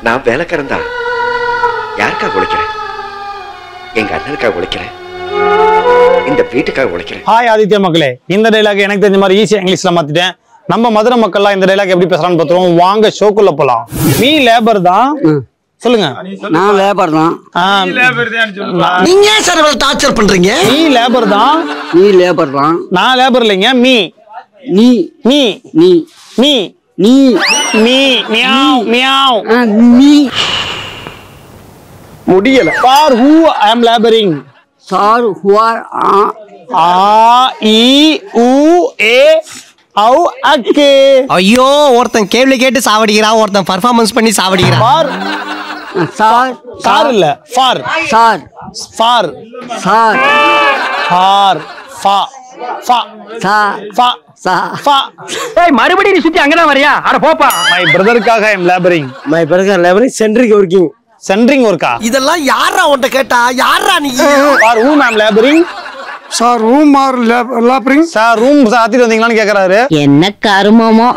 நான் வேலைக்காரன் தான். யாருக்காக உழைக்கிறேன்? எங்க அண்ணனுக்காக உழைக்கிறேன். இந்த வீட்டுக்காக உழைக்கிறேன். ஹாய் ஆதித்யா மக்களே, இந்த டைலாக் எனக்கு தெரிஞ்ச மாதிரி ஈஸியா இங்கிலீஷ்ல மாத்திட்டேன். நம்ம மதுரை மக்கள்லாம் இந்த டைலாக் எப்படி பேசுறான்னு பார்த்துருவோம். வாங்க ஷோக்குள்ள போலாம். நீ லேபர் தான் சொல்லுங்க. நான் லேபர் தான். நீங்க சார் இவ்வளவு டார்ச்சர் பண்றீங்க? நீ லேபர் தான். நீ லேபர் தான். நான் லேபர் இல்லைங்க. மீ நீ மீ நீ மீ நீ மீ மியாவ் மியாவ். நீ முடியல. For who I am laboring. Sir who are ஆ இ உ ஏ ஔ அக்கு. ஐயோ, ஒருத்தன் கேள்வி கேட்டு சாவடிக்கிறான், ஒருத்தன் பர்ஃபார்மன்ஸ் பண்ணி சாவடிக்கிறான். ஃபார் சார் சார் இல்ல for sir for sir for ஃபா ஃபா சார் ஃபா சார் ஃபா. ஏய், மறுபடியும் நீ சுத்தி அங்கதான் வரியா? அட போப்பா. மை பிரதருக்காக I am laboring. My brother laboring centric working. Centring ஒர்க்கா? இதெல்லாம் யாரா உன்கிட்ட கேட்டா? யாரா நீ? For who I am laboring. Sir room are laboring. Sir room சாத்திட்டு வந்தீங்களான்னு கேக்குறாரு. என்ன கருமமோ.